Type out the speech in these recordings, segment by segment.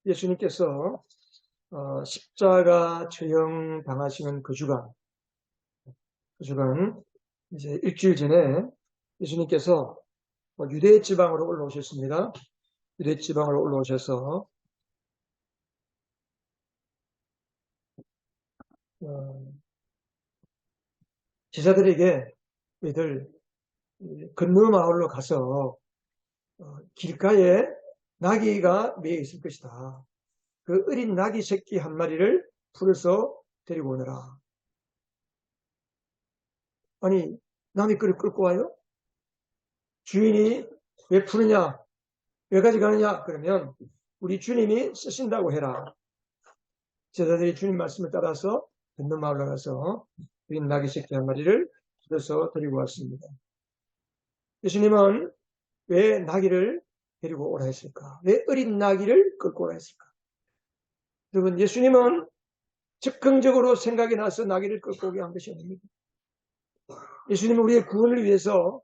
예수님께서 십자가 처형 당하시는 그 주간 이제 일주일 전에 예수님께서 유대 지방으로 올라오셨습니다. 유대 지방으로 올라오셔서 어, 제자들에게 너희들 건너 마을로 가서 길가에 나귀가 매여 있을 것이다. 그 어린 나귀 새끼 한 마리를 풀어서 데리고 오너라. 아니, 남이 끌고 와요? 주인이 왜 푸느냐? 왜 가져가느냐? 그러면 우리 주님이 쓰신다고 해라. 제자들이 주님 말씀을 따라서 건너 마을로 가서 어린 나귀 새끼 한 마리를 풀어서 데리고 왔습니다. 예수님은 왜 나귀를 데리고 오라 했을까? 왜 어린 나귀를 끌고 오라 했을까? 여러분, 예수님은 즉흥적으로 생각이 나서 나귀를 끌고 오게 한 것이 아닙니다. 예수님은 우리의 구원을 위해서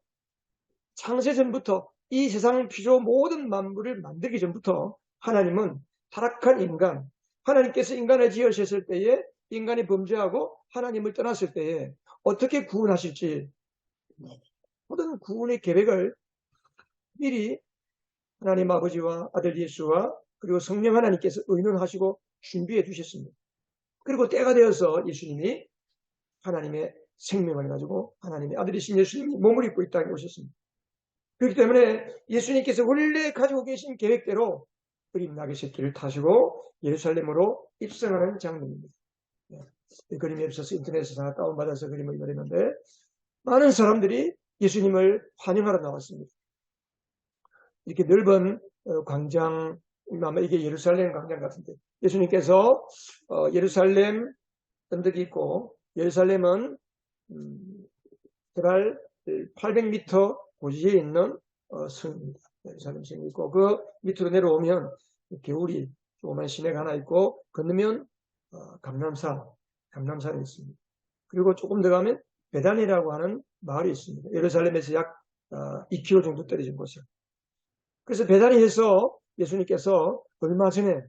창세전부터 이 세상 피조 모든 만물을 만들기 전부터 하나님은 타락한 인간, 하나님께서 인간을 지으셨을 때에 인간이 범죄하고 하나님을 떠났을 때에 어떻게 구원하실지 모든 구원의 계획을 미리 하나님 아버지와 아들 예수와 그리고 성령 하나님께서 의논하시고 준비해 주셨습니다. 그리고 때가 되어서 예수님이 하나님의 생명을 가지고 하나님의 아들이신 예수님이 몸을 입고 이 땅에 오셨습니다. 그렇기 때문에 예수님께서 원래 가지고 계신 계획대로 어린 나귀 새끼를 타시고 예루살렘으로 입성하는 장면입니다. 이 그림이 없어서 인터넷에서 하나 다운받아서 그림을 그리는데 많은 사람들이 예수님을 환영하러 나왔습니다. 이렇게 넓은 광장, 아마 이게 예루살렘 광장 같은데 예수님께서 예루살렘 언덕이 있고 예루살렘은 대발 800m 고지에 있는 성입니다. 예루살렘 성이 있고 그 밑으로 내려오면 겨울이 조그만 시내가 하나 있고 건너면 감람산이 있습니다. 그리고 조금 더 가면 베단이라고 하는 마을이 있습니다. 예루살렘에서 약 2km 정도 떨어진 곳이요. 그래서 베다니에서 예수님께서 얼마 전에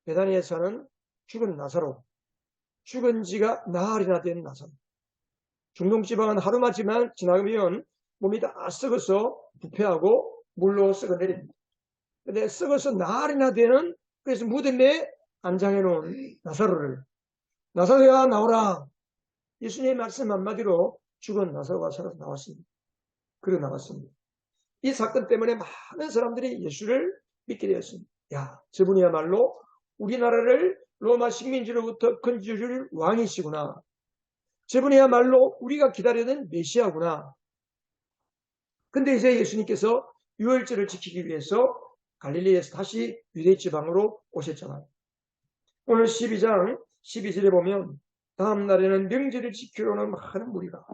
베다니에 사는 죽은 나사로, 죽은 지가 나흘이나 된 나사로, 중동지방은 하루만 지나면 몸이 다 썩어서 부패하고 물로 썩어내립니다. 근데 썩어서 나흘이나 되는 그래서 무덤에 안장해 놓은 나사로야 나오라. 예수님의 말씀 한마디로 죽은 나사로가 살아서 나왔습니다. 그러 나왔습니다. 이 사건 때문에 많은 사람들이 예수를 믿게 되었습니다. 야, 저분이야말로 우리나라를 로마 식민지로부터 건져줄 왕이시구나. 저분이야말로 우리가 기다리는 메시아구나. 근데 이제 예수님께서 유월절을 지키기 위해서 갈릴리에서 다시 유대 지방으로 오셨잖아요. 오늘 12장 12절에 보면 다음 날에는 명절을 지키러 오는 많은 무리가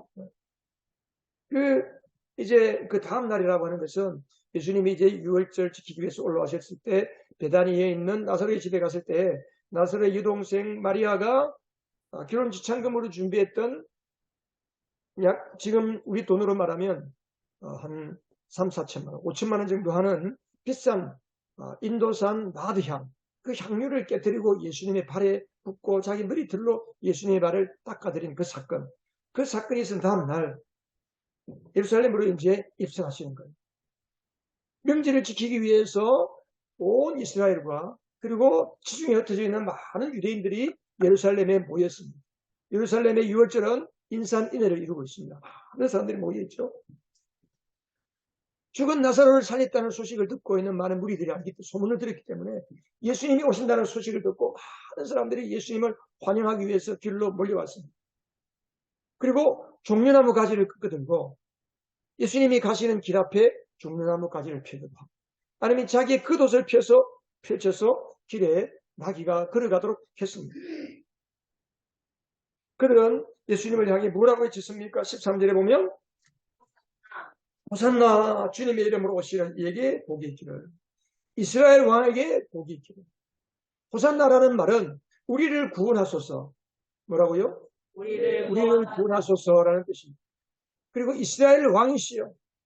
이제 그 다음 날이라고 하는 것은 예수님이 이제 유월절 지키기 위해서 올라오셨을 때 베다니에 있는 나사로의 집에 갔을 때 나사로의 여동생 마리아가 결혼 지참금으로 준비했던 약 지금 우리 돈으로 말하면 한 3, 4천만 원, 5천만 원 정도 하는 비싼 인도산 나드향 그 향유를 깨뜨리고 예수님의 발에 붓고 자기 머리털로 예수님의 발을 닦아드린 그 사건이 있은 다음 날 예루살렘으로 이제 입성하시는 거예요. 명절을 지키기 위해서 온 이스라엘과 그리고 지중해 흩어져 있는 많은 유대인들이 예루살렘에 모였습니다. 예루살렘의 유월절은 인산인해를 이루고 있습니다. 많은 사람들이 모여있죠. 죽은 나사로를 살렸다는 소식을 듣고 있는 많은 무리들이 소문을 들었기 때문에 예수님이 오신다는 소식을 듣고 많은 사람들이 예수님을 환영하기 위해서 길로 몰려왔습니다. 그리고 종려나무 가지를 끌어들고 예수님이 가시는 길 앞에 종려나무 가지를 펴기도 하고 아니면 자기의 겉옷을 펼쳐서 길에 나귀가 걸어가도록 했습니다. 그들은 예수님을 향해 뭐라고 외쳤습니까? 13절에 보면 호산나 주님의 이름으로 오시는 이에게 복이 있기를 이스라엘 왕에게 복이 있기를 호산나라는 말은 우리를 구원하소서 뭐라고요? 우리를 구원하소서라는 뜻입니다. 그리고 이스라엘 왕이시여. 우리를 구원하소서라는 뜻입니다. 그리고 이스라엘 왕에게 복이 있기를. 이스라엘 왕에게 복이 있기를. 호산나 주님의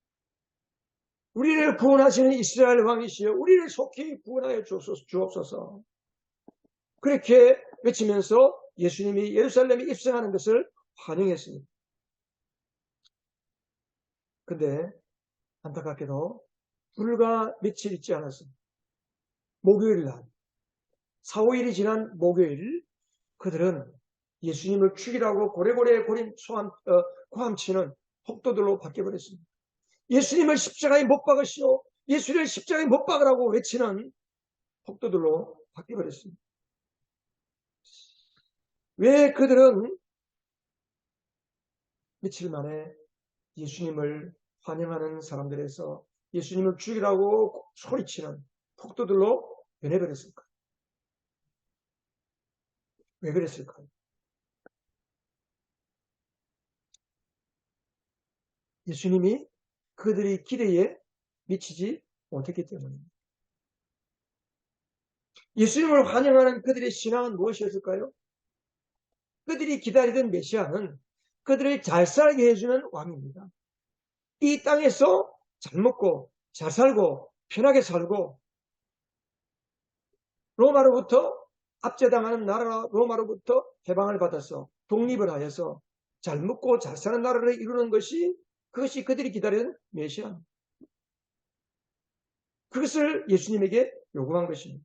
이름으로 오시는 이에게 복이 있기를. 이스라엘 왕에게 복이 있기를. 호산나 주님의 이름으로 오시는 이에게 복이 있기를. 우리를 구원하시는 이스라엘 왕이시여 우리를 속히 구원하여 주옵소서. 그렇게 외치면서 예수님이 예루살렘에 입성하는 것을 환영했습니다. 근데 안타깝게도 불과 며칠 있지 않았습니다. 목요일 날 4, 5일이 지난 목요일 그들은 예수님을 죽이라고 고래고래 고림 고함치는 폭도들로 바뀌어버렸습니다. 예수님을 십자가에 못 박으시오. 예수를 십자가에 못 박으라고 외치는 폭도들로 바뀌어버렸습니다. 왜 그들은 며칠 만에 예수님을 환영하는 사람들에서 예수님을 죽이라고 소리치는 폭도들로 변해버렸을까? 왜 그랬을까요? 예수님이 그들의 기대에 미치지 못했기 때문입니다. 예수님을 환영하는 그들의 신앙은 무엇이었을까요? 그들이 기다리던 메시아는 그들을 잘 살게 해주는 왕입니다. 이 땅에서 잘 먹고 잘 살고 편하게 살고 로마로부터 압제당하는 나라 로마로부터 해방을 받아서 독립을 하여서 잘 먹고 잘 사는 나라를 이루는 그것이 그들이 기다리는 메시아입니다. 그것을 예수님에게 요구한 것입니다.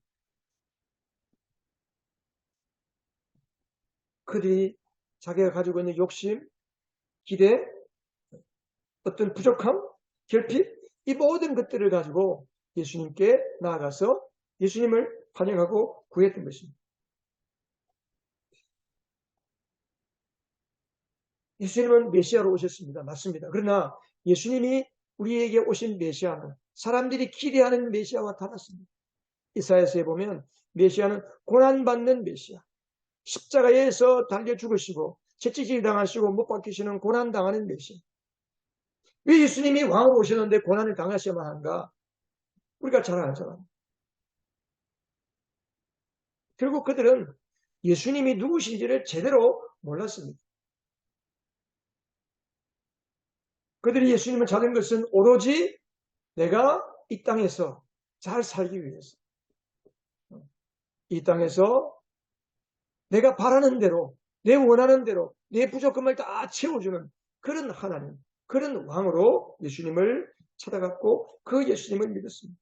그들이 자기가 가지고 있는 욕심, 기대, 어떤 부족함, 결핍, 이 모든 것들을 가지고 예수님께 나아가서 예수님을 환영하고 구했던 것입니다. 예수님은 메시아로 오셨습니다. 맞습니다. 그러나 예수님이 우리에게 오신 메시아는 사람들이 기대하는 메시아와 달랐습니다. 이사야서에 보면 메시아는 고난받는 메시아, 십자가에서 달려 죽으시고 채찍질 당하시고 못 박히시는 고난당하는 메시아. 왜 예수님이 왕으로 오셨는데 고난을 당하셔야만 한가? 우리가 잘 알잖아요. 결국 그들은 예수님이 누구신지를 제대로 몰랐습니다. 그들이 예수님을 찾은 것은 오로지 내가 이 땅에서 잘 살기 위해서, 이 땅에서 내가 바라는 대로, 내 원하는 대로 내 부족함을 다 채워주는 그런 하나님, 그런 왕으로 예수님을 찾아갔고 그 예수님을 믿었습니다.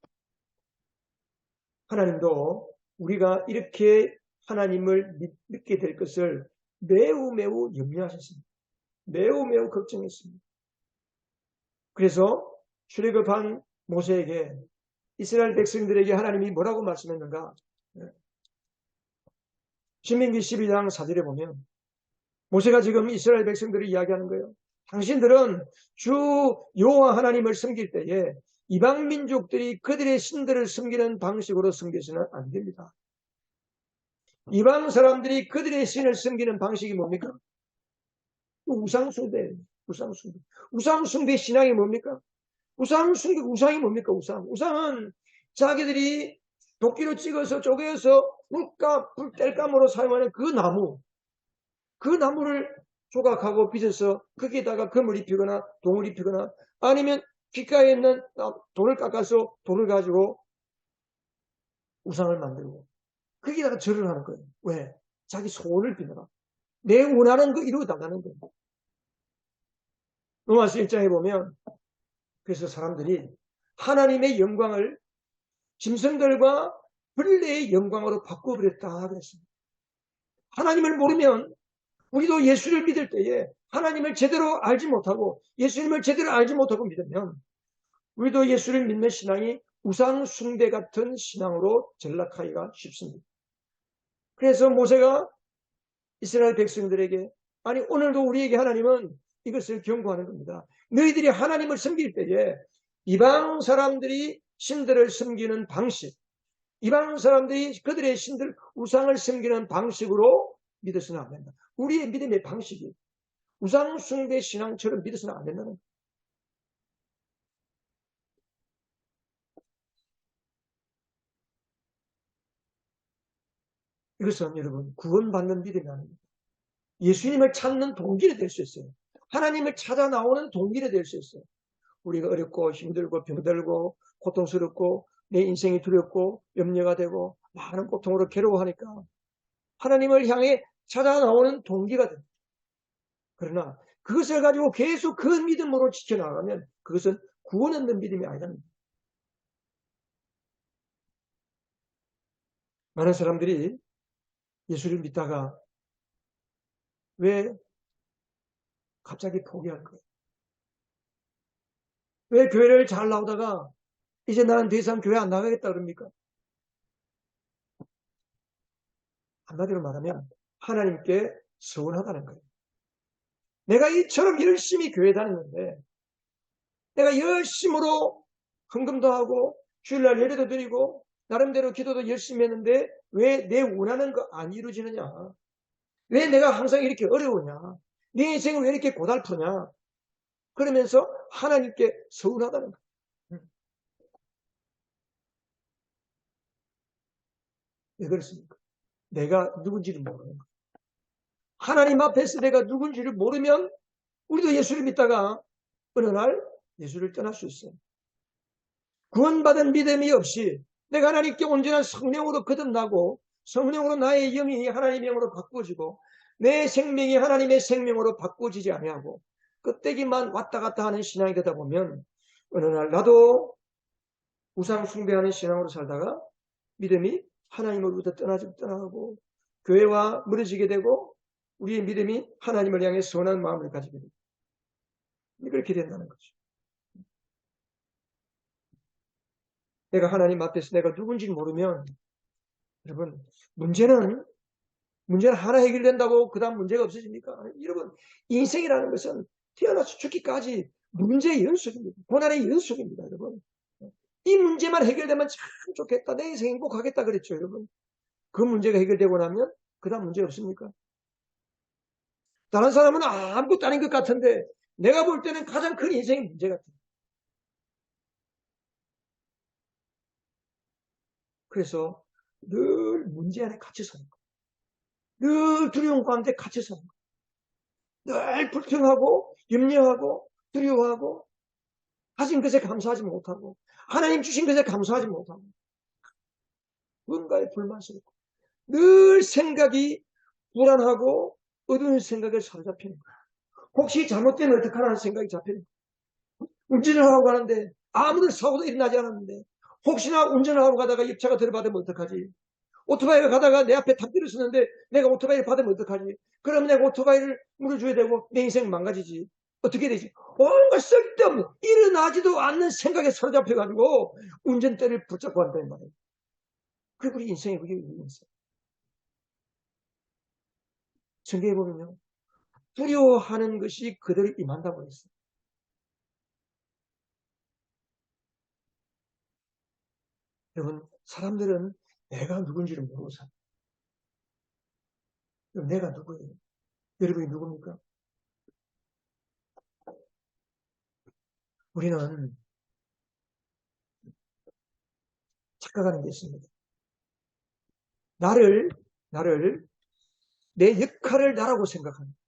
하나님도 우리가 이렇게 하나님을 믿게 될 것을 매우 매우 염려하셨습니다. 매우 매우 걱정했습니다. 그래서 출애굽한 모세에게 이스라엘 백성들에게 하나님이 뭐라고 말씀했는가? 신명기 12장 4절에 보면 모세가 지금 이스라엘 백성들을 이야기하는 거예요. 당신들은 주 여호와 하나님을 섬길 때에 이방 민족들이 그들의 신들을 섬기는 방식으로 섬겨서는 안 됩니다. 이방 사람들이 그들의 신을 섬기는 방식이 뭡니까? 우상숭배. 우상숭배 신앙이 뭡니까? 우상이 뭡니까? 우상은 자기들이 도끼로 찍어서 쪼개서 불뗄감으로 사용하는 그 나무를 조각하고 빚어서 거기에다가 금을 입히거나 동을 입히거나 아니면 귓가에 있는 돌을 깎아서 돌을 가지고 우상을 만들고 거기다가 절을 하는 거예요. 왜? 자기 소원을 비느라. 내 원하는 거 이루어 달라는 거예요. 로마서 1장에 보면 그래서 사람들이 하나님의 영광을 짐승들과 벌레의 영광으로 바꿔버렸다 그랬습니다. 하나님을 모르면 우리도 예수를 믿을 때에 하나님을 제대로 알지 못하고 예수님을 제대로 알지 못하고 믿으면 우리도 예수를 믿는 신앙이 우상 숭배 같은 신앙으로 전락하기가 쉽습니다. 그래서 모세가 이스라엘 백성들에게 아니 오늘도 우리에게 하나님은 이것을 경고하는 겁니다. 너희들이 하나님을 섬길 때에 이방 사람들이 신들을 섬기는 방식, 이방 사람들이 그들의 신들 우상을 섬기는 방식으로 믿어서는 안 된다. 우리의 믿음의 방식이 우상 숭배 신앙처럼 믿어서는 안 된다는 거예요. 이것은 여러분 구원받는 믿음이 아닙니다. 예수님을 찾는 동기가 될 수 있어요. 하나님을 찾아 나오는 동기가 될 수 있어요. 우리가 어렵고 힘들고 병들고 고통스럽고 내 인생이 두렵고 염려가 되고 많은 고통으로 괴로워하니까 하나님을 향해 찾아 나오는 동기가 됩니다. 그러나 그것을 가지고 계속 그 믿음으로 지켜나가면 그것은 구원 얻는 믿음이 아니랍니다. 많은 사람들이 예수를 믿다가 왜 갑자기 포기할 거예요? 왜 교회를 잘 나오다가 이제 나는 더 이상 교회 안 나가겠다 그럽니까? 한마디로 말하면 하나님께 서운하다는 거예요. 내가 이처럼 열심히 교회 다녔는데 내가 열심으로 헌금도 하고 주일날 예배도 드리고 나름대로 기도도 열심히 했는데 왜 내 원하는 거 안 이루어지느냐? 왜 내가 항상 이렇게 어려우냐? 내 인생은 왜 이렇게 고달프냐? 그러면서 하나님께 서운하다는 거예요. 왜 그렇습니까? 내가 누군지를 모르는 거예요. 하나님 앞에서 내가 누군지를 모르면 우리도 예수를 믿다가 어느 날 예수를 떠날 수 있어요. 구원받은 믿음이 없이 내가 하나님께 온전한 성령으로 거듭나고 성령으로 나의 영이 하나님의 영으로 바꾸어지고 내 생명이 하나님의 생명으로 바꾸어지지 아니하고 껍데기만 왔다 갔다 하는 신앙이 되다 보면 어느 날 나도 우상 숭배하는 신앙으로 살다가 믿음이 하나님으로부터 떠나가고 교회와 멀어지게 되고 우리의 믿음이 하나님을 향해 선한 마음을 가지게 됩니다. 그렇게 된다는 거죠. 내가 하나님 앞에서 내가 누군지 모르면 여러분 문제는 하나 해결된다고 그 다음 문제가 없어집니까? 여러분 인생이라는 것은 태어나서 죽기까지 문제의 연속입니다. 고난의 연속입니다. 여러분 이 문제만 해결되면 참 좋겠다. 내 인생 행복하겠다 그랬죠. 여러분 그 문제가 해결되고 나면 그 다음 문제 없습니까? 다른 사람은 아무것도 아닌 것 같은데 내가 볼 때는 가장 큰 인생의 문제 같아요. 그래서 늘 문제 안에 갇혀 사는 거예요. 늘 두려움 가운데 갇혀 사는 거예요. 늘 불평하고 염려하고 두려워하고 가진 것에 감사하지 못하고 하나님 주신 것에 감사하지 못하고 뭔가에 불만스럽고 늘 생각이 불안하고 어두운 생각에 사로잡히는 거예요. 혹시 잘못되면 어떡하라는 생각이 잡히는 거예요. 운전을 하고 가는데 아무런 사고도 일어나지 않았는데 혹시나 운전을 하고 가다가 옆차가 들어받으면 어떡하지? 오토바이가 가다가 내 앞에 탁 들어섰는데 내가 오토바이를 받으면 어떡하지? 그러면 내가 오토바이를 물어줘야 되고 내 인생 망가지지. 어떻게 되지? 온갖 쓸데없는 일어나지도 않는 생각에 사로잡혀가지고 운전대를 붙잡고 한다는 말이에요. 그게 우리 인생의 그게 우리 인생. 성경에 보면요. 두려워하는 것이 그들을 임한다고 했어요. 여러분 사람들은 내가 누군지를 모르고 살아요. 그럼 내가 누구예요? 여러분이 누굽니까? 우리는 착각하는 게 있습니다. 나를 내 역할을 나라고 생각합니다.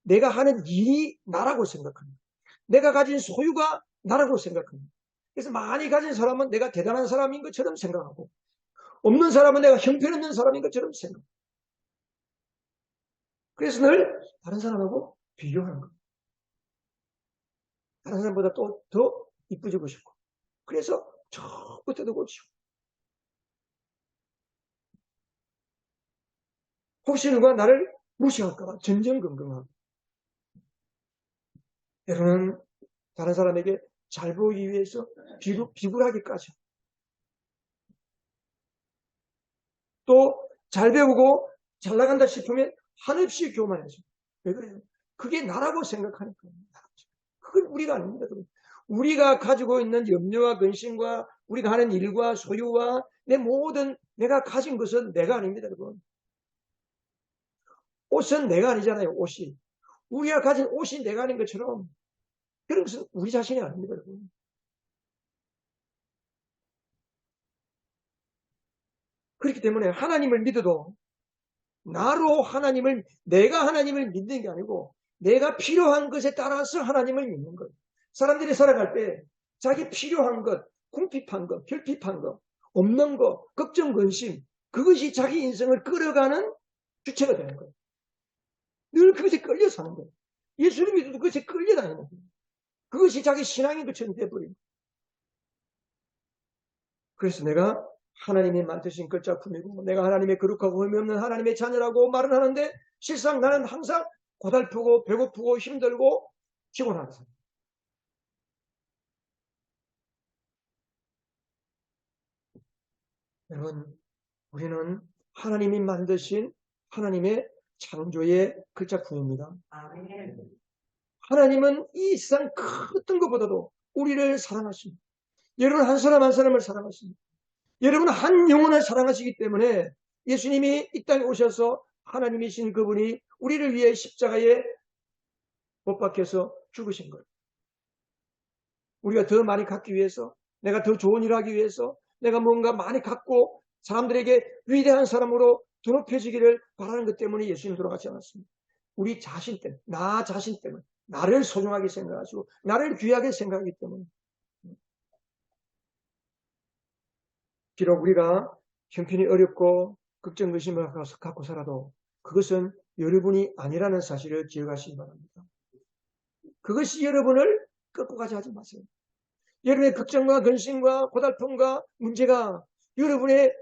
내가 하는 일이 나라고 생각합니다. 내가 가진 소유가 나라고 생각합니다. 그래서 많이 가진 사람은 내가 대단한 사람인 것처럼 생각하고 없는 사람은 내가 형편없는 사람인 것처럼 생각합니다. 그래서 늘 다른 사람하고 비교하는 거예요. 다른 사람보다 또 더 이쁘지고 싶고 그래서 자꾸 뜯어고 싶고 혹시 누가 나를 무시할까봐 전전긍긍하고 때로는 다른 사람에게 잘 보이기 위해서 비굴하기까지 또 잘 배우고 잘 나간다 싶으면 한없이 교만해져. 왜 그래요? 그게 나라고 생각하니까. 그건 우리가 아닙니다. 우리가 가지고 있는 염려와 근심과 우리가 하는 일과 소유와 내 모든 내가 가진 것은 내가 아닙니다. 여러분. 옷은 내가 아니잖아요. 옷이. 우리가 가진 옷이 내가 아닌 것처럼 그런 것은 우리 자신이 아닙니다. 여러분. 그렇기 때문에 하나님을 믿어도 내가 하나님을 믿는 게 아니고 내가 필요한 것에 따라서 하나님을 믿는 거예요. 사람들이 살아갈 때 자기 필요한 것, 궁핍한 것, 결핍한 것, 없는 것, 걱정, 근심, 그것이 자기 인생을 끌어가는 주체가 되는 거예요. 늘 그것에 끌려 사는 거예요. 예수를 믿어도 그것에 끌려다니는 거예요. 그것이 자기 신앙인 것처럼 돼버려요. 그래서 내가 하나님이 만드신 걸작품이고 내가 하나님의 거룩하고 흠이 없는 하나님의 자녀라고 말은 하는데 실상 나는 항상 고달프고 배고프고 힘들고 피곤한 사람. 여러분, 우리는 하나님이 만드신 하나님의 창조의 걸작품입니다. 하나님은 이 세상 큰 어떤 것보다도 우리를 사랑하십니다. 여러분 한 사람 한 사람을 사랑하십니다. 여러분 한 영혼을 사랑하시기 때문에 예수님이 이 땅에 오셔서 하나님이신 그분이 우리를 위해 십자가에 못 박혀서 죽으신 거예요. 우리가 더 많이 갖기 위해서, 내가 더 좋은 일을 하기 위해서, 내가 뭔가 많이 갖고 사람들에게 위대한 사람으로 더 높여지기를 바라는 것 때문에 예수님 돌아가지 않았습니다. 우리 자신 때문에, 나 자신 때문에, 나를 소중하게 생각하시고 나를 귀하게 생각하기 때문에. 비록 우리가 형편이 어렵고 걱정, 의심을 갖고 살아도 그것은 여러분이 아니라는 사실을 기억하시기 바랍니다. 그것이 여러분을 끌고 가지 하지 마세요. 여러분의 걱정과 근심과 고달픔과 문제가 여러분의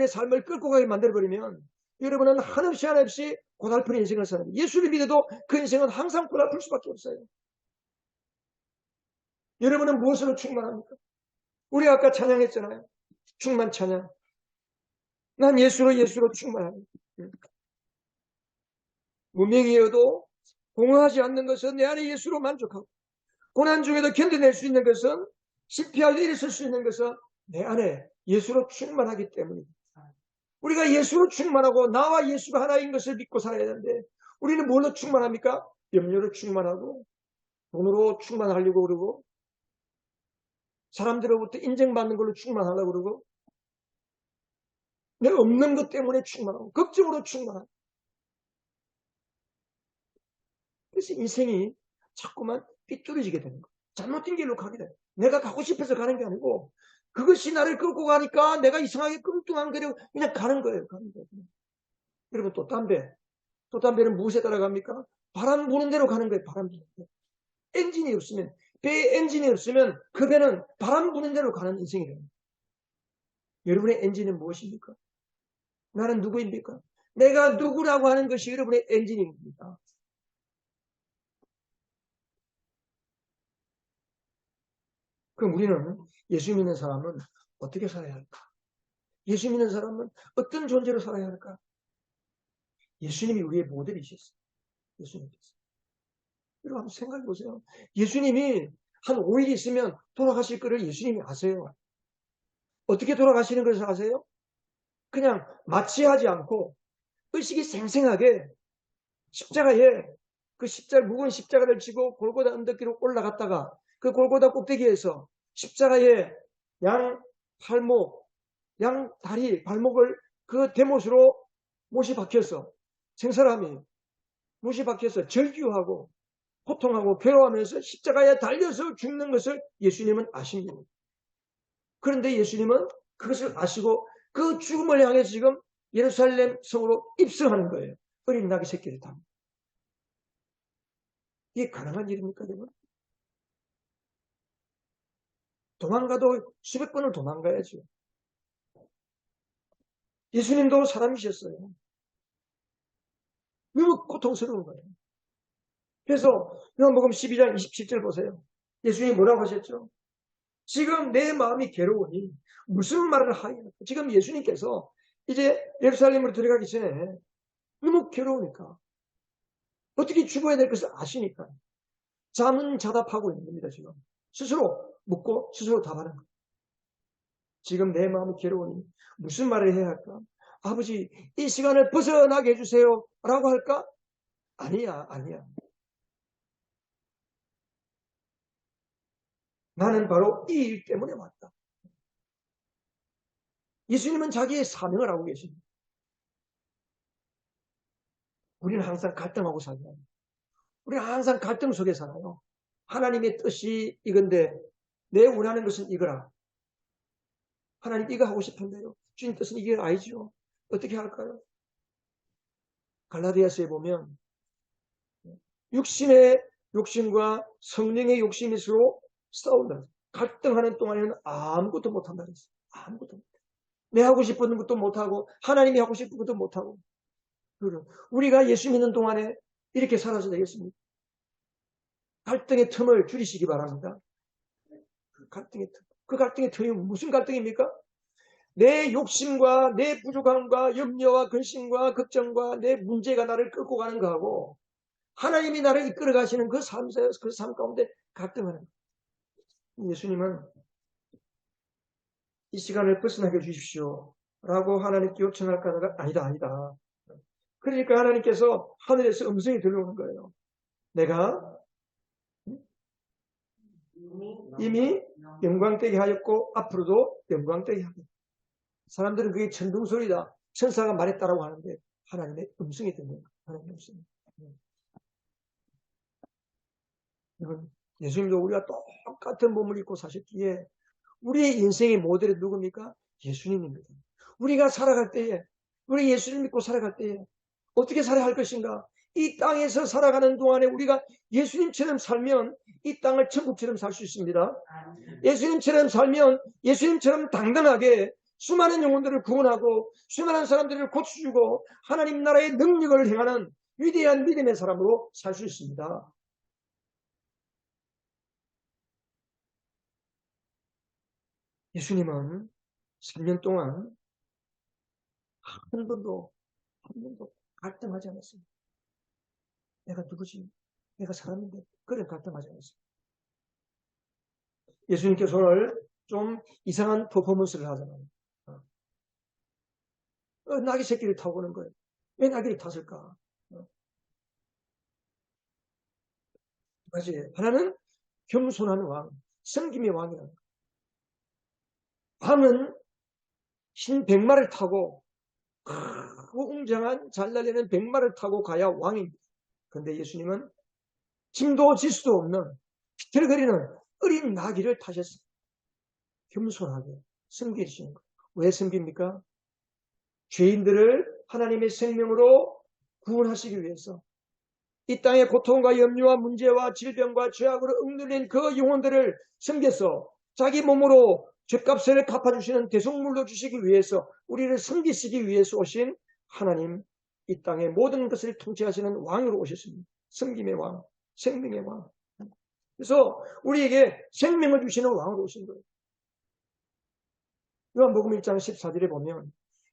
삶을 끌고 가게 만들어버리면 여러분은 한없이 고달픈 인생을 사는 거예요. 예수를 믿어도 그 인생은 항상 고달플 수밖에 없어요. 여러분은 무엇으로 충만합니까? 우리 아까 찬양했잖아요. 충만 찬양. 난 예수로 충만합니다. 무명이어도 공허하지 않는 것은 내 안에 예수로 만족하고 고난 중에도 견뎌낼 수 있는 것은 실패할 일이 있을 수 있는 것은 내 안에 예수로 충만하기 때문입니다. 우리가 예수로 충만하고 나와 예수가 하나인 것을 믿고 살아야 되는데 우리는 뭘로 충만합니까? 염려로 충만하고 돈으로 충만하려고 그러고 사람들로부터 인정받는 걸로 충만하려고 그러고 내 없는 것 때문에 충만하고 걱정으로 충만하고 그래서 인생이 자꾸만 삐뚤어지게 되는 거예요. 잘못된 길로 가게 돼요. 내가 가고 싶어서 가는 게 아니고 그것이 나를 끌고 가니까 내가 이상하게 끙뚱한거리고 그냥 가는 거예요. 여러분 또 담배는 무엇에 따라갑니까? 바람 부는 대로 가는 거예요. 바람 부는 대로. 엔진이 없으면 배에 엔진이 없으면 그 배는 바람 부는 대로 가는 인생이 됩니다. 여러분의 엔진은 무엇입니까? 나는 누구입니까? 내가 누구라고 하는 것이 여러분의 엔진입니다. 그럼 우리는 예수 믿는 사람은 어떻게 살아야 할까? 예수 믿는 사람은 어떤 존재로 살아야 할까? 예수님이 우리의 모델이셨어요. 예수님께서. 여러분 한번 생각해 보세요. 예수님이 한 5일 있으면 돌아가실 거를 예수님이 아세요. 어떻게 돌아가시는 것을 아세요? 그냥 마취하지 않고 의식이 생생하게 십자가에 무거운 십자가를 지고 골고다 언덕길로 올라갔다가 그 골고다 꼭대기에서 십자가에 양 팔목, 양 다리, 발목을 그 대못으로 못이 박혀서 생사람이 못이 박혀서 절규하고 고통하고 괴로워하면서 십자가에 달려서 죽는 것을 예수님은 아십니다. 그런데 예수님은 그것을 아시고 그 죽음을 향해 지금 예루살렘 성으로 입성하는 거예요. 어린 나귀 새끼를 타고. 이게 가능한 일입니까, 여러분? 도망가도 수백 번을 도망가야죠. 예수님도 사람이셨어요. 너무 고통스러운 거예요. 그래서 요한복음 12장 27절 보세요. 예수님이 뭐라고 하셨죠? 지금 내 마음이 괴로우니 무슨 말을 하겠노? 지금 예수님께서 이제 예루살렘으로 들어가기 전에 너무 괴로우니까 어떻게 죽어야 될 것을 아시니까 잠은 자답하고 있는 겁니다. 지금 스스로 묻고 스스로 답하는 거예요. 지금 내 마음이 괴로우니 무슨 말을 해야 할까? 아버지 이 시간을 벗어나게 해주세요 라고 할까? 아니야. 나는 바로 이 일 때문에 왔다. 예수님은 자기의 사명을 하고 계십니다. 우리는 항상 갈등하고 살아요. 우리는 항상 갈등 속에 살아요. 하나님의 뜻이 이건데 내 원하는 것은 이거라. 하나님 이거 하고 싶은데요. 주님 뜻은 이게 아니죠. 어떻게 할까요? 갈라디아서에 보면 육신의 욕심과 성령의 욕심이 서로 싸운다. 갈등하는 동안에는 아무것도 못한다 그랬어요. 아무것도 못해. 내 하고 싶은 것도 못하고 하나님이 하고 싶은 것도 못하고. 우리가 예수 믿는 동안에 이렇게 살아서 되겠습니까? 갈등의 틈을 줄이시기 바랍니다. 갈등의 틈. 그 갈등의 틈이 무슨 갈등입니까? 내 욕심과 내 부족함과 염려와 근심과 걱정과 내 문제가 나를 끌고 가는 거하고 하나님이 나를 이끌어 가시는 그 삶 가운데 갈등하는 거예요. 예수님은 이 시간을 벗어나게 해주십시오 라고 하나님께 요청할까가 아니다. 그러니까 하나님께서 하늘에서 음성이 들려오는 거예요. 내가 이미 영광되게 하였고 앞으로도 영광되게 하겠다. 사람들은 그게 천둥소리다. 천사가 말했다라고 하는데 하나님의 음성이 들려요. 하나님의 음성이. 여러분, 예수님도 우리가 똑같은 몸을 입고 사셨기에 우리의 인생의 모델은 누굽니까? 예수님입니다. 우리가 살아갈 때에, 우리 예수님 믿고 살아갈 때에 어떻게 살아야 할 것인가? 이 땅에서 살아가는 동안에 우리가 예수님처럼 살면 이 땅을 천국처럼 살 수 있습니다. 예수님처럼 살면 예수님처럼 당당하게 수많은 영혼들을 구원하고 수많은 사람들을 고쳐주고 하나님 나라의 능력을 행하는 위대한 믿음의 사람으로 살 수 있습니다. 예수님은 3년 동안 한 번도 갈등하지 않았습니다. 내가 누구지? 내가 사람인데 그런 갈등하지 않았습니다. 예수님께서 오늘 좀 이상한 퍼포먼스를 하잖아요. 나귀 새끼를 타고 오는 거예요. 왜 나귀를 탔을까? 맞지? 하나는 겸손한 왕, 섬김의 왕이라는 거예요. 왕은 흰 백마를 타고 웅장한 잘 날리는 백마를 타고 가야 왕입니다. 그런데 예수님은 짐도 질 수도 없는 비틀거리는 어린 나귀를 타셨어요. 겸손하게 섬기시는 거예요. 왜 섬깁니까? 죄인들을 하나님의 생명으로 구원하시기 위해서 이 땅의 고통과 염려와 문제와 질병과 죄악으로 억눌린 그 영혼들을 섬겨서 자기 몸으로 죄값을 갚아주시는 대속물로 주시기 위해서 우리를 섬기시기 위해서 오신 하나님, 이 땅의 모든 것을 통치하시는 왕으로 오셨습니다. 섬김의 왕, 생명의 왕. 그래서 우리에게 생명을 주시는 왕으로 오신 거예요. 요한복음 1장 14절에 보면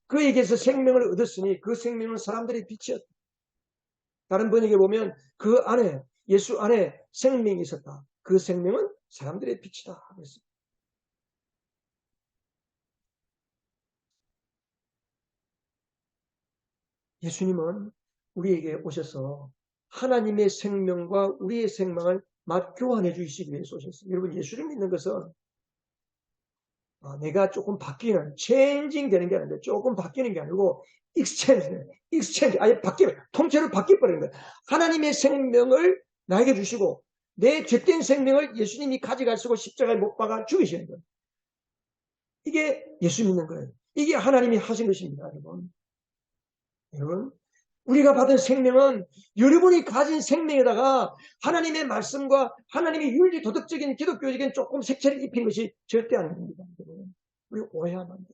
그에게서 생명을 얻었으니 그 생명은 사람들의 빛이었다. 다른 번역에 보면 그 안에 예수 안에 생명이 있었다. 그 생명은 사람들의 빛이다. 그랬습니다. 예수님은 우리에게 오셔서 하나님의 생명과 우리의 생명을 맞교환해 주시기 위해서 오셨습니다. 여러분 예수를 믿는 것은 내가 조금 바뀌는, 체인징 되는 게 아닌데 조금 바뀌는 게 아니고 익스체인지, 아예 통째로 바뀌어버리는 거예요. 하나님의 생명을 나에게 주시고 내 죄된 생명을 예수님이 가져가시고 십자가에 못 박아 죽이시는 거예요. 이게 예수 믿는 거예요. 이게 하나님이 하신 것입니다, 여러분. 여러분, 우리가 받은 생명은 여러분이 가진 생명에다가 하나님의 말씀과 하나님의 윤리 도덕적인 기독교적인 조금 색채를 입힌 것이 절대 아닙니다. 우리 오해하면 안 돼요.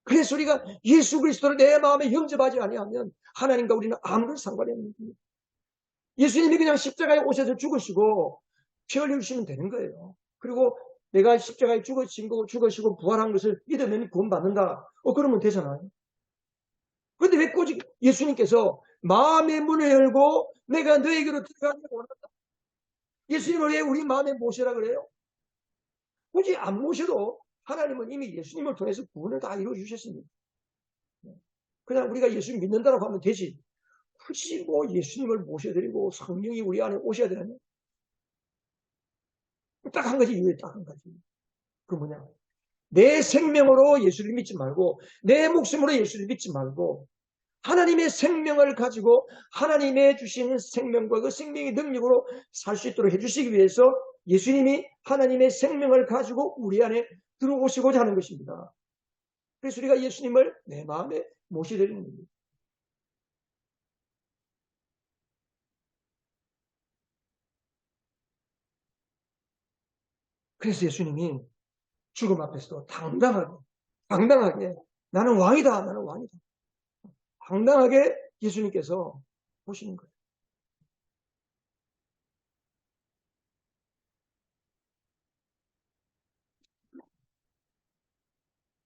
그래서 우리가 예수 그리스도를 내 마음에 영접하지 아니하면 하나님과 우리는 아무런 상관이 없는 겁니다. 예수님이 그냥 십자가에 오셔서 죽으시고 피 흘려주시면 되는 거예요. 그리고 내가 십자가에 죽으시고 부활한 것을 믿으면 구원받는다. 그러면 되잖아요. 그런데 왜 꼬지 예수님께서 마음의 문을 열고 내가 너에게로 들어가려고 원한다. 예수님을 왜 우리 마음에 모시라 그래요? 굳이 안 모셔도 하나님은 이미 예수님을 통해서 구원을 다 이루어 주셨습니다. 그냥 우리가 예수님 믿는다고 하면 되지. 굳이 뭐 예수님을 모셔드리고 성령이 우리 안에 오셔야 되느냐? 딱 한 가지 이유에 딱 한 가지. 그 뭐냐? 내 생명으로 예수를 믿지 말고 내 목숨으로 예수를 믿지 말고 하나님의 생명을 가지고 하나님의 주시는 생명과 그 생명의 능력으로 살 수 있도록 해주시기 위해서 예수님이 하나님의 생명을 가지고 우리 안에 들어오시고자 하는 것입니다. 그래서 우리가 예수님을 내 마음에 모시려는 겁니다. 그래서 예수님이 죽음 앞에서도 당당하게 나는 왕이다. 나는 왕이다. 당당하게 예수님께서 보시는 거예요.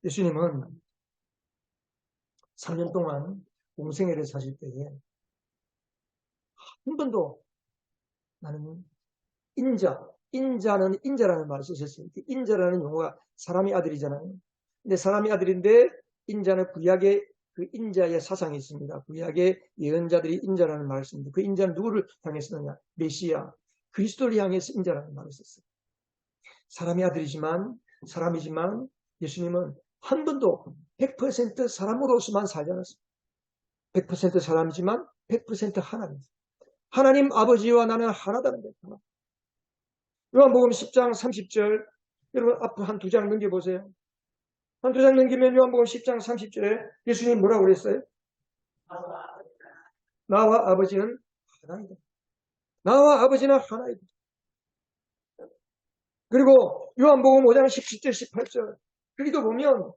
예수님은 3년 동안 공생애를 사실 때에 한 번도 나는 인자는 인자라는 말을 쓰셨어요. 인자라는 용어가 사람의 아들이잖아요. 근데 사람의 아들인데 인자는 구약의 그 인자의 사상이 있습니다. 구약의 예언자들이 인자라는 말을 씁니다. 그 인자는 누구를 향했었느냐? 메시아, 그리스도를 향해서 인자라는 말을 썼어요. 사람의 아들이지만 사람이지만 예수님은 한 번도 100% 사람으로서만 살지 않았어요. 100% 사람이지만 100% 하나님. 하나님 아버지와 나는 하나다는 거예요. 요한복음 10장 30절. 여러분 앞으로 한 두 장 넘겨보세요. 한 두 장 넘기면 요한복음 10장 30절에 예수님이 뭐라고 그랬어요? 나와 아버지는 하나이다. 나와 아버지는 하나이다. 그리고 요한복음 5장 17절 18절. 거기도 보면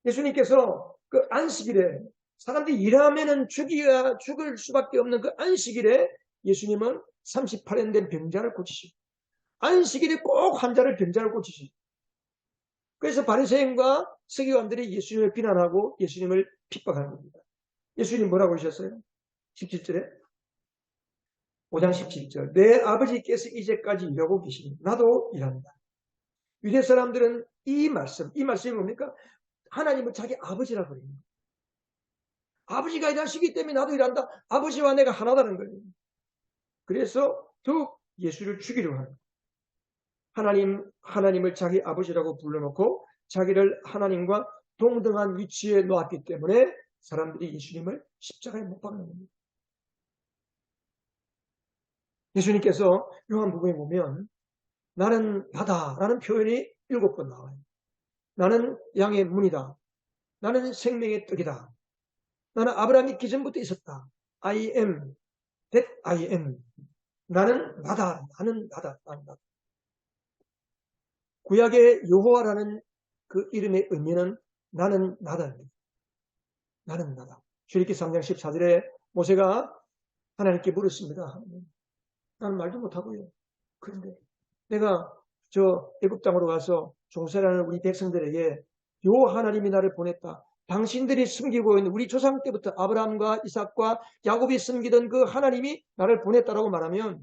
예수님께서 그 안식일에 사람들이 일하면은 죽을 수밖에 없는 그 안식일에 예수님은 38년 된 병자를 고치시고 안식일에 꼭 환자를 병자를 고치시고 그래서 바리새인과 서기관들이 예수님을 비난하고 예수님을 핍박하는 겁니다. 예수님 뭐라고 하셨어요? 17절에 5장 17절 내 아버지께서 이제까지 일하고 계시니 나도 일한다. 유대 사람들은 이 말씀이 뭡니까? 하나님은 자기 아버지라고 그래요. 아버지가 일하시기 때문에 나도 일한다. 아버지와 내가 하나다는 거예요. 그래서 더욱 예수를 죽이려고 하는 거예요. 하나님을 자기 아버지라고 불러놓고 자기를 하나님과 동등한 위치에 놓았기 때문에 사람들이 예수님을 십자가에 못 박는 겁니다. 예수님께서 요한복음에 보면 나는 나다라는 표현이 7번 나와요. 나는 양의 문이다. 나는 생명의 떡이다. 나는 아브라함이 있기 전부터 있었다. I am that I am. 나는 나다. 나는 나다. 나는 나다. 구약의 여호와라는 그 이름의 의미는 나는 나다. 나는 나다. 출애굽기 3장 14절에 모세가 하나님께 물었습니다. 나는 말도 못하고요. 그런데 내가 저 애굽 땅으로 가서 종살이하는 우리 백성들에게 요 하나님이 나를 보냈다. 당신들이 숨기고 있는 우리 조상 때부터 아브라함과 이삭과 야곱이 숨기던 그 하나님이 나를 보냈다라고 말하면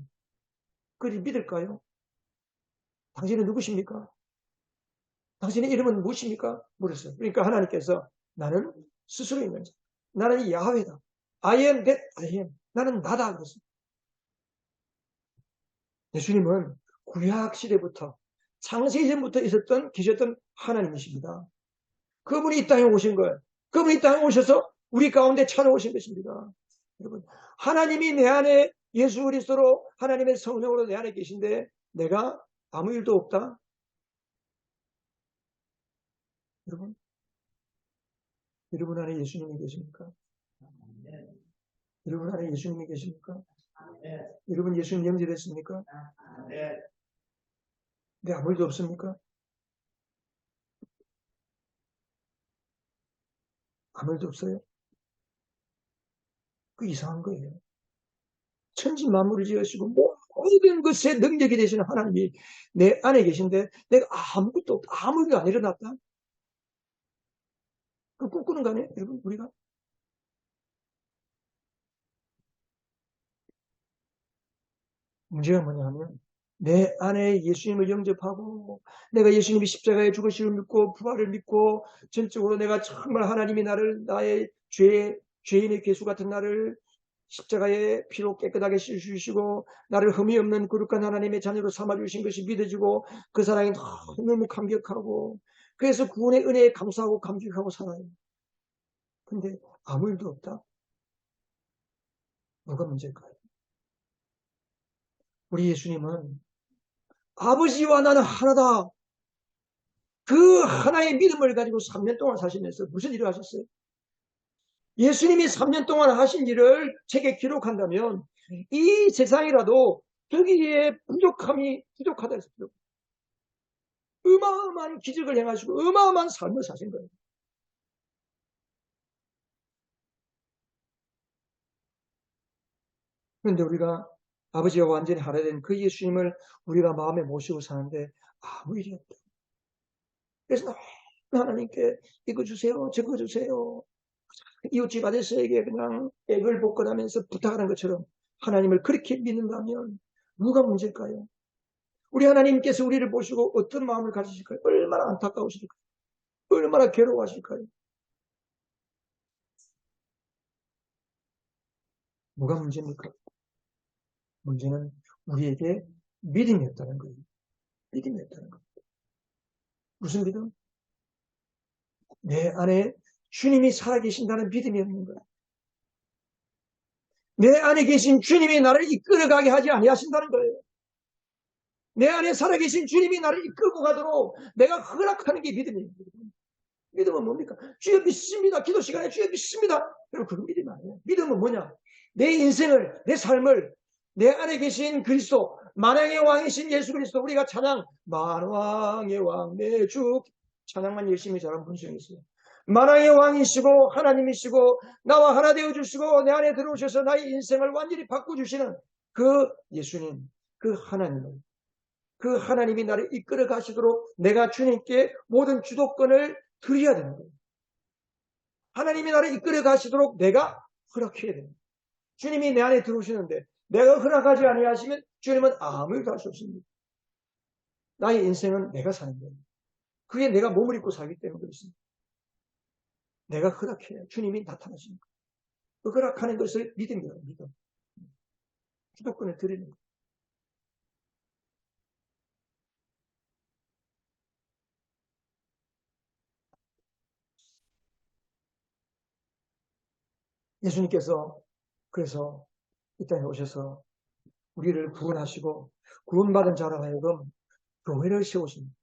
그리 믿을까요? 당신은 누구십니까? 당신의 이름은 무엇입니까? 물었어요. 그러니까 하나님께서 나는 스스로 있는 자. 나는 야훼다. I am that I am. 나는 나다. 그랬어요. 예수님은 구약 시대부터 창세 이전부터 계셨던 하나님이십니다. 그분이 이 땅에 오신 거예요. 그분이 이 땅에 오셔서 우리 가운데 찾아오신 것입니다. 여러분, 하나님이 내 안에 예수 그리스도로 하나님의 성령으로 내 안에 계신데 내가 아무 일도 없다? 여러분 안에 예수님이 계십니까? 여러분 안에 예수님이 계십니까? 여러분 예수님 영접했습니까? 네, 아무 일도 없습니까? 아무 일도 없어요? 그 이상한 거예요. 천지 만물을 지으시고 모든 것에 능력이 되시는 하나님이 내 안에 계신데 내가 아무것도 없다. 아무 일도 안 일어났다. 그 꿈꾸는 거 아니에요? 여러분 우리가? 문제가 뭐냐 하면 내 안에 예수님을 영접하고 내가 예수님이 십자가에 죽으심을 믿고 부활을 믿고 전적으로 내가 정말 하나님이 나의 죄인의 괴수 같은 나를 십자가의 피로 깨끗하게 씻으시고 나를 흠이 없는 거룩한 하나님의 자녀로 삼아주신 것이 믿어지고 그 사랑이 너무 감격하고 그래서 구원의 은혜에 감사하고 감격하고 살아요. 근데 아무 일도 없다. 뭐가 문제일까요? 우리 예수님은 아버지와 나는 하나다. 그 하나의 믿음을 가지고 3년 동안 사시면서 무슨 일을 하셨어요? 예수님이 3년 동안 하신 일을 책에 기록한다면 이 세상이라도 거기에 부족하다 해서 어마어마한 기적을 행하시고 어마어마한 삶을 사신 거예요. 그런데 우리가 아버지와 완전히 하나 된 그 예수님을 우리가 마음에 모시고 사는데 아무 일이 없다. 그래서 하나님께 이거 주세요, 저거 주세요. 이웃집 아저씨에게 그냥 액을 복권하면서 부탁하는 것처럼 하나님을 그렇게 믿는다면 뭐가 문제일까요? 우리 하나님께서 우리를 보시고 어떤 마음을 가지실까요? 얼마나 안타까우실까요? 얼마나 괴로워하실까요? 뭐가 문제입니까? 문제는 우리에게 믿음이 없다는 거예요. 믿음이 없다는 거예요. 무슨 믿음? 내 안에 주님이 살아계신다는 믿음이 없는 거예요. 내 안에 계신 주님이 나를 이끌어가게 하지 아니하신다는 거예요. 내 안에 살아계신 주님이 나를 이끌고 가도록 내가 허락하는 게 믿음이에요. 믿음은 뭡니까? 주여 믿습니다. 기도 시간에 주여 믿습니다. 여러분 그건 믿음이 아니에요. 믿음은 뭐냐? 내 인생을, 내 삶을 내 안에 계신 그리스도, 만왕의 왕이신 예수 그리스도, 우리가 찬양 만왕의 왕 내 주 찬양만 열심히 잘하는 분수가 있어요. 만왕의 왕이시고 하나님이시고 나와 하나 되어주시고 내 안에 들어오셔서 나의 인생을 완전히 바꿔주시는 그 예수님, 그 하나님이 나를 이끌어 가시도록 내가 주님께 모든 주도권을 드려야 되는 거예요. 하나님이 나를 이끌어 가시도록 내가 허락해야 됩니다. 주님이 내 안에 들어오시는데 내가 허락하지 아니하시면 주님은 아무 일도 할 수 없습니다. 나의 인생은 내가 사는 거예요. 그게 내가 몸을 입고 살기 때문에 그렇습니다. 내가 허락해야 주님이 나타나십니다. 그 허락하는 것을 믿음이라고 믿음. 주도권을 드리는 거예요. 예수님께서 그래서 이 땅에 오셔서 우리를 구원하시고 구원받은 자로 하여금 교회를 세우십니다.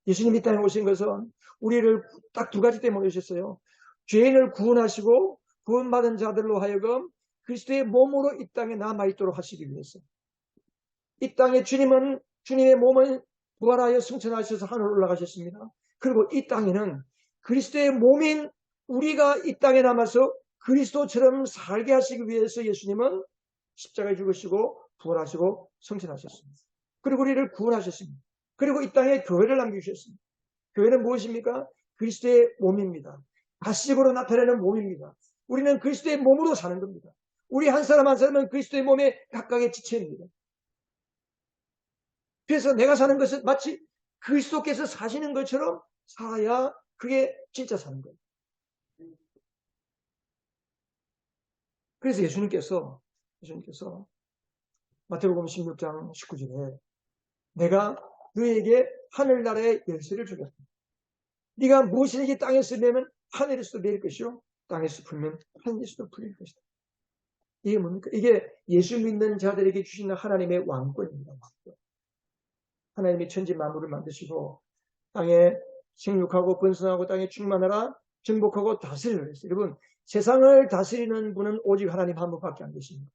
예수님이 이 땅에 오신 것은 우리를 딱 두 가지 때문에 오셨어요. 죄인을 구원하시고 구원받은 자들로 하여금 그리스도의 몸으로 이 땅에 남아있도록 하시기 위해서. 이 땅에 주님의 몸을 부활하여 승천하셔서 하늘로 올라가셨습니다. 그리고 이 땅에는 그리스도의 몸인 우리가 이 땅에 남아서 그리스도처럼 살게 하시기 위해서 예수님은 십자가에 죽으시고 부활하시고 승천하셨습니다. 그리고 우리를 구원하셨습니다. 그리고 이 땅에 교회를 남겨주셨습니다. 교회는 무엇입니까? 그리스도의 몸입니다. 가시적으로 나타내는 몸입니다. 우리는 그리스도의 몸으로 사는 겁니다. 우리 한 사람 한 사람은 그리스도의 몸에 각각의 지체입니다. 그래서 내가 사는 것은 마치 그리스도께서 사시는 것처럼 살아야 그게 진짜 사는 거예요. 그래서 예수님께서 마태복음 16장 19절에 내가 너에게 하늘나라의 열쇠를 주겠다. 네가 무엇이든지 땅에서 매면 하늘에서도 매일 것이요 땅에서 풀면 하늘에서도 풀릴 것이다. 이게 뭡니까? 이게 예수 믿는 자들에게 주시는 하나님의 왕권입니다. 왕권. 하나님이 천지 만물을 만드시고 땅에 생육하고 번성하고 땅에 충만하라 정복하고 다스리라 했어요. 여러분 세상을 다스리는 분은 오직 하나님 한 분밖에 안 계십니다.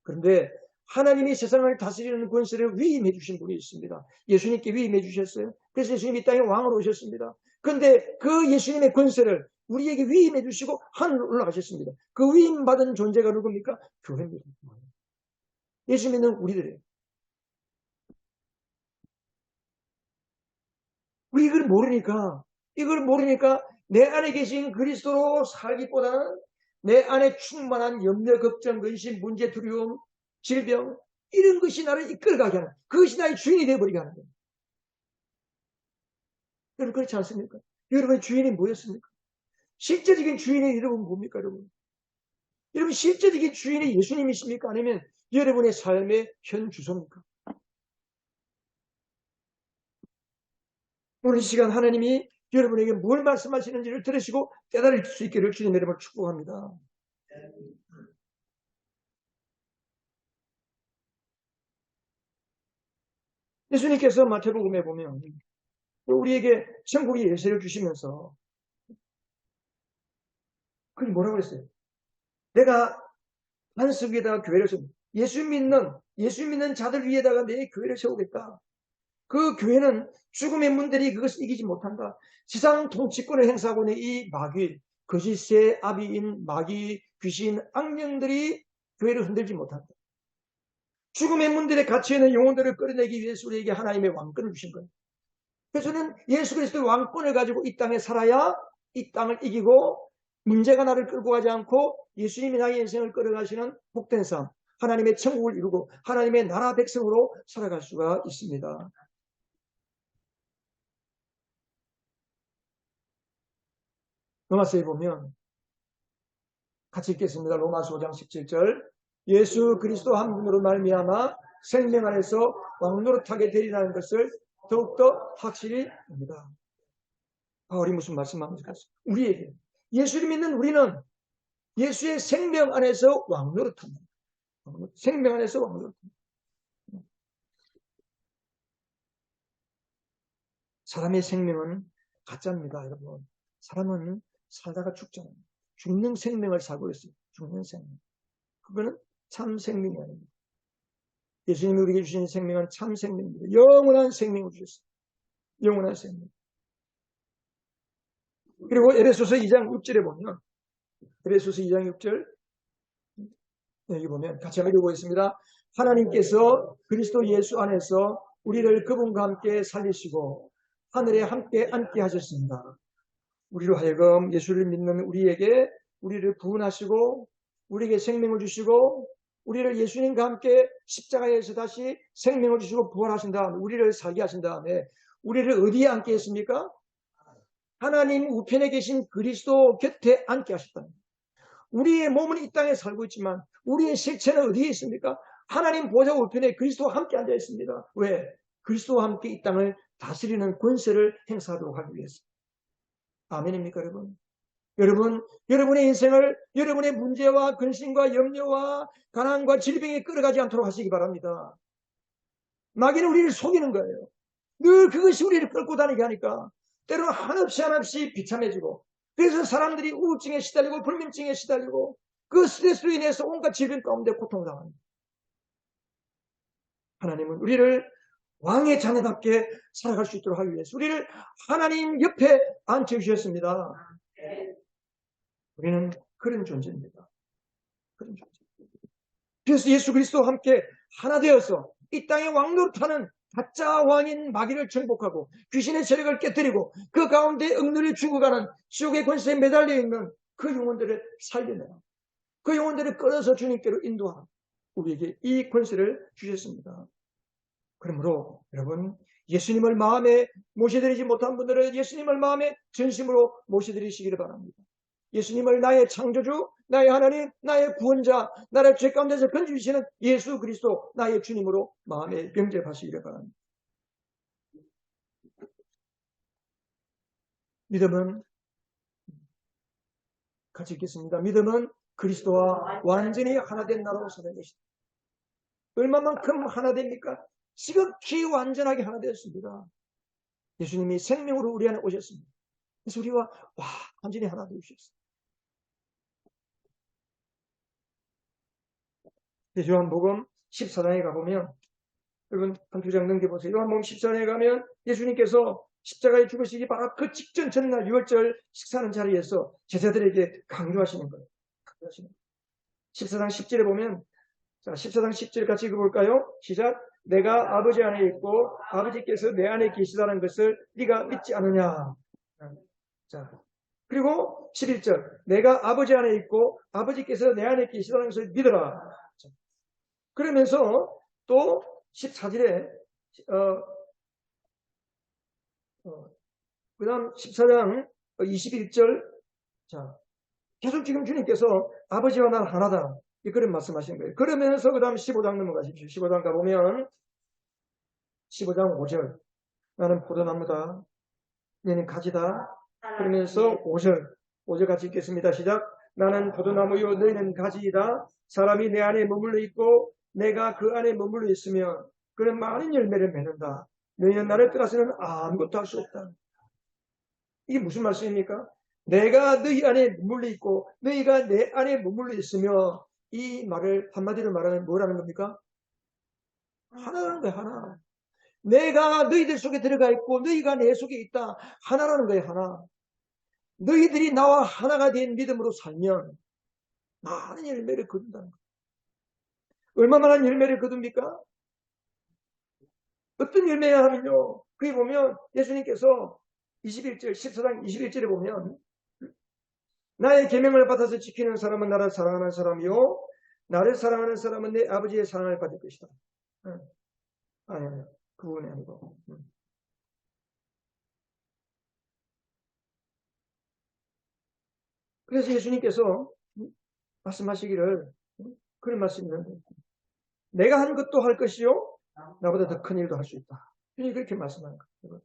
그런데 하나님이 세상을 다스리는 권세를 위임해 주신 분이 있습니다. 예수님께 위임해 주셨어요. 그래서 예수님이 땅에 왕으로 오셨습니다. 그런데 그 예수님의 권세를 우리에게 위임해 주시고 하늘로 올라가셨습니다. 그 위임받은 존재가 누굽니까? 교회입니다. 예수 믿는 우리들이에요. 우리 이걸 모르니까 내 안에 계신 그리스도로 살기보다는 내 안에 충만한 염려, 걱정, 근심, 문제, 두려움, 질병 이런 것이 나를 이끌어가게 하는 그것이 나의 주인이 되어버리게 하는 거예요. 여러분 그렇지 않습니까? 여러분의 주인이 뭐였습니까? 실제적인 주인이 여러분 뭡니까 여러분? 여러분 실제적인 주인이 예수님이십니까? 아니면 여러분의 삶의 현 주소입니까? 오늘 이 시간 하나님이 여러분에게 뭘 말씀하시는지를 들으시고 깨달을 수 있기를 주님 여러분을 축복합니다. 예수님께서 마태복음에 보면 우리에게 천국의 열쇠를 주시면서 그게 뭐라고 그랬어요? 내가 반석 위에다가 교회를 세우고 예수 믿는 자들 위에다가 내 교회를 세우겠다. 그 교회는 죽음의 문들이 그것을 이기지 못한다. 지상 통치권을 행사하고 있는 이 마귀, 거짓의 아비인 마귀, 귀신, 악령들이 교회를 흔들지 못한다. 죽음의 문들에 갇혀있는 영혼들을 끌어내기 위해서 우리에게 하나님의 왕권을 주신 거예요. 그래서 저는 예수 그리스도의 왕권을 가지고 이 땅에 살아야 이 땅을 이기고 문제가 나를 끌고 가지 않고 예수님이 나의 인생을 끌어가시는 복된 삶, 하나님의 천국을 이루고 하나님의 나라 백성으로 살아갈 수가 있습니다. 로마서에 보면 같이 읽겠습니다. 로마서 5장 17절 예수 그리스도 한 분으로 말미암아 생명 안에서 왕노릇하게 되리라는 것을 더욱더 확실히 합니다. 바울이 무슨 말씀합니까? 우리에게 예수를 믿는 우리는 예수의 생명 안에서 왕노릇합니다. 생명 안에서 왕노릇합니다. 사람의 생명은 가짜입니다, 여러분. 사람은 살다가 죽잖아요. 죽는 생명을 살고 있어요. 죽는 생명. 그거는 참 생명이 아닙니다. 예수님이 우리에게 주신 생명은 참 생명입니다. 영원한 생명을 주셨어요. 영원한 생명. 그리고 에베소서 2장 6절에 보면 에베소서 2장 6절 여기 보면 같이 한번 읽어보겠습니다. 하나님께서 그리스도 예수 안에서 우리를 그분과 함께 살리시고 하늘에 함께 앉게 하셨습니다. 우리로 하여금 예수를 믿는 우리에게 우리를 구원하시고 우리에게 생명을 주시고 우리를 예수님과 함께 십자가에서 다시 생명을 주시고 부활하신 다음에 우리를 살게 하신 다음에 우리를 어디에 앉게 했습니까? 하나님 우편에 계신 그리스도 곁에 앉게 하셨다. 우리의 몸은 이 땅에 살고 있지만 우리의 실체는 어디에 있습니까? 하나님 보좌 우편에 그리스도와 함께 앉아 있습니다. 왜? 그리스도와 함께 이 땅을 다스리는 권세를 행사하도록 하기 위해서. 아멘입니까, 여러분? 여러분의 인생을 여러분의 문제와 근심과 염려와 가난과 질병에 끌어가지 않도록 하시기 바랍니다. 마귀는 우리를 속이는 거예요. 늘 그것이 우리를 끌고 다니게 하니까 때로는 한없이 비참해지고 그래서 사람들이 우울증에 시달리고 불면증에 시달리고 그 스트레스로 인해서 온갖 질병 가운데 고통을 당합니다. 하나님은 우리를 왕의 자녀답게 살아갈 수 있도록 하기 위해서 우리를 하나님 옆에 앉혀주셨습니다. 우리는 그런 존재입니다. 그런 존재. 그래서 예수 그리스도와 함께 하나 되어서 이 땅에 왕노릇하는 가짜 왕인 마귀를 정복하고 귀신의 세력을 깨뜨리고 그 가운데 억눌려 죽어가는 지옥의 권세에 매달려 있는 그 영혼들을 살려내라. 그 영혼들을 끌어서 주님께로 인도하라. 우리에게 이 권세를 주셨습니다. 그러므로 여러분 예수님을 마음에 모셔드리지 못한 분들은 예수님을 마음에 전심으로 모셔드리시기를 바랍니다. 예수님을 나의 창조주, 나의 하나님, 나의 구원자, 나를 죄 가운데서 건져주시는 예수 그리스도 나의 주님으로 마음에 영접하시기를 바랍니다. 믿음은 같이 읽겠습니다. 믿음은 그리스도와 완전히 하나된 나로 사는 것이다. 얼마만큼 하나 됩니까? 지극히 완전하게 하나 되었습니다. 예수님이 생명으로 우리 안에 오셨습니다. 그래서 우리와 완전히 하나 되셨습니다. 요한복음 14장에 가보면 여러분 한 두 장 넘겨보세요. 요한복음 14장에 가면 예수님께서 십자가에 죽으시기 바로 그 직전 전날 6월절 식사하는 자리에서 제자들에게 강조하시는 거예요. 14장 10절에 보면 자 14장 10절 같이 읽어볼까요? 시작. 내가 아버지 안에 있고 아버지께서 내 안에 계시다는 것을 네가 믿지 않느냐. 자 그리고 11절 내가 아버지 안에 있고 아버지께서 내 안에 계시다는 것을 믿어라. 자, 그러면서 또 14절에 그 다음 14장 21절 자 계속 지금 주님께서 아버지와 난 하나다 그런 말씀하시는 거예요. 그러면서 그 다음 15장 넘어가십시오. 15장 가보면 15장 5절 나는 포도나무다 너는 가지다. 그러면서 5절 같이 읽겠습니다. 시작. 나는 포도나무요 너희는 가지이다. 사람이 내 안에 머물러 있고 내가 그 안에 머물러 있으면 그는 많은 열매를 맺는다. 너희는 나를 떠나서는 아무것도 할 수 없다. 이게 무슨 말씀입니까? 내가 너희 안에 머물러 있고 너희가 내 안에 머물러 있으며, 이 말을 한마디로 말하면 뭐라는 겁니까? 하나라는 거야, 하나. 내가 너희들 속에 들어가 있고 너희가 내 속에 있다. 하나라는 거야, 하나. 너희들이 나와 하나가 된 믿음으로 살면 많은 열매를 거둔다는 거야. 얼마만한 열매를 거둡니까? 어떤 열매야 하면요, 거기 보면 예수님께서 21절, 14장 21절에 보면, 나의 계명을 받아서 지키는 사람은 나를 사랑하는 사람이요 나를 사랑하는 사람은 내 아버지의 사랑을 받을 것이다. 아니, 그 부분이 아니고. 그래서 예수님께서 말씀하시기를, 그런 말씀이런데, 내가 한 것도 할 것이요 나보다 더 큰 일도 할 수 있다. 그렇게 말씀하는 거예요.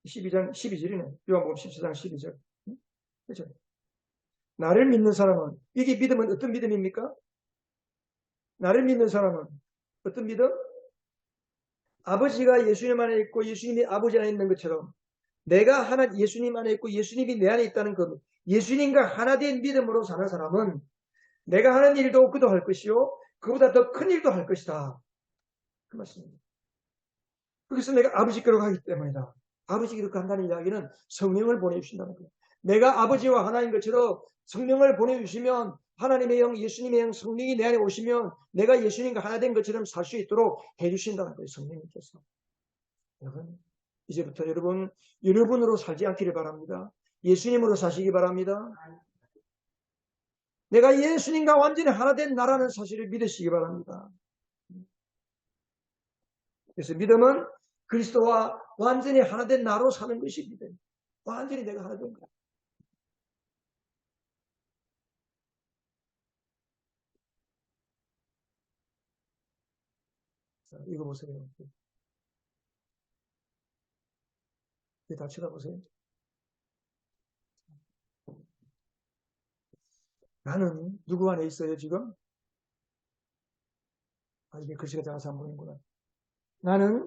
12장 12절이네. 요한복음 14장 12절. 그렇죠? 나를 믿는 사람은, 이게 믿음은 어떤 믿음입니까? 나를 믿는 사람은 어떤 믿음? 아버지가 예수님 안에 있고 예수님이 아버지 안에 있는 것처럼 내가 하나 예수님 안에 있고 예수님이 내 안에 있다는 것, 예수님과 하나 된 믿음으로 사는 사람은 내가 하는 일도 그도 할 것이요 그보다 더 큰 일도 할 것이다. 그 말씀입니다. 그래서 내가 아버지께로 가기 때문이다. 아버지께로 간다는 이야기는 성령을 보내주신다는 거예요. 내가 아버지와 하나인 것처럼 성령을 보내주시면, 하나님의 영, 예수님의 영, 성령이 내 안에 오시면 내가 예수님과 하나 된 것처럼 살 수 있도록 해주신다는 거예요. 성령님께서. 여러분, 이제부터 여러분으로 살지 않기를 바랍니다. 예수님으로 사시기 바랍니다. 내가 예수님과 완전히 하나 된 나라는 사실을 믿으시기 바랍니다. 그래서 믿음은 그리스도와 완전히 하나 된 나로 사는 것이 믿음. 완전히 내가 하나 된 거야. 자, 이거 보세요. 다 쳐다보세요. 나는 누구 안에 있어요, 지금? 아, 이게 글씨가 작아서 안 보이는구나. 나는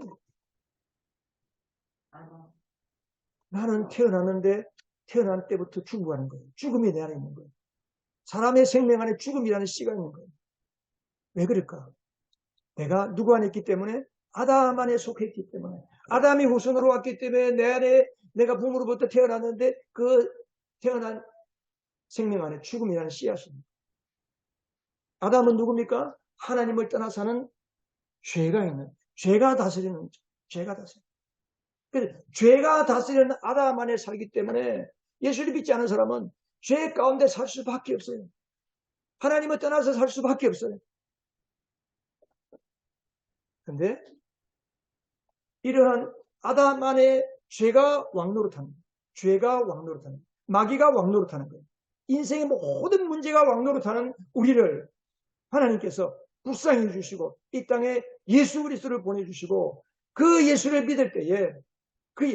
태어났는데, 태어난 때부터 죽어가는 거예요. 죽음이 내 안에 있는 거예요. 사람의 생명 안에 죽음이라는 씨가 있는 거예요. 왜 그럴까? 내가 누구 안에 있기 때문에? 아담 안에 속했기 때문에. 아담이 후손으로 왔기 때문에 내 안에, 내가 부모로부터 태어났는데 그 태어난 생명 안에 죽음이라는 씨앗입니다. 아담은 누굽니까? 하나님을 떠나 사는 죄가 있는, 죄가 다스리는, 죄가 다스리는. 그래서 죄가 다스리는 아담 안에 살기 때문에 예수를 믿지 않은 사람은 죄 가운데 살 수밖에 없어요. 하나님을 떠나서 살 수밖에 없어요. 근데 이러한 아담 안에 죄가 왕노릇하는 거예요. 죄가 왕노릇하는 거예요. 마귀가 왕노릇하는 거예요. 인생의 모든 문제가 왕노릇하는 우리를 하나님께서 불쌍히 해주시고 이 땅에 예수 그리스도를 보내주시고, 그 예수를 믿을 때에 그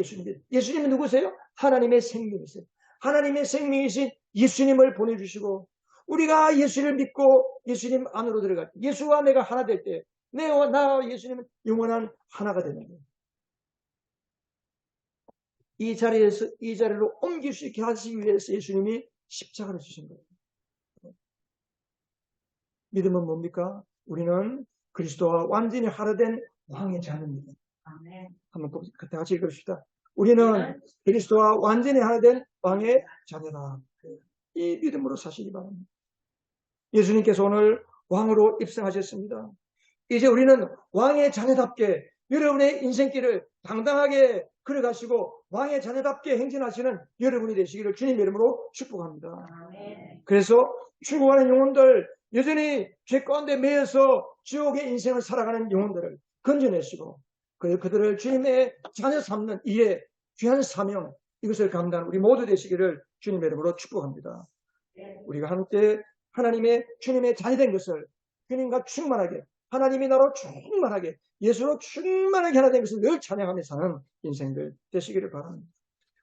예수님이 누구세요? 하나님의 생명이세요. 하나님의 생명이신 예수님을 보내주시고, 우리가 예수를 믿고 예수님 안으로 들어갈 때, 예수와 내가 하나 될 때, 나와 예수님은 영원한 하나가 되는 거예요. 이 자리로 옮길 수 있게 하시기 위해서 예수님이 십자가를 주신 거예요. 믿음은 뭡니까? 우리는 그리스도와 완전히 하나 된 왕의 자녀입니다. 한번 그때 같이 읽읍시다. 우리는 그리스도와 완전히 하나 된 왕의 자녀다. 이 믿음으로 사시기 바랍니다. 예수님께서 오늘 왕으로 입성하셨습니다. 이제 우리는 왕의 자녀답게 여러분의 인생길을 당당하게 걸어가시고 왕의 자녀답게 행진하시는 여러분이 되시기를 주님 이름으로 축복합니다. 그래서 죽어가는 영혼들, 여전히 죄 가운데 매여서 지옥의 인생을 살아가는 영혼들을 건져내시고, 그들을 주님의 자녀 삼는 이에 귀한 사명, 이것을 감당하는 우리 모두 되시기를 주님 이름으로 축복합니다. 우리가 함께 하나님의 주님의 자녀된 것을 주님과 충만하게, 하나님이 나로 충만하게, 예수로 충만하게 하나 된 것을 늘 찬양하며 사는 인생들 되시기를 바랍니다.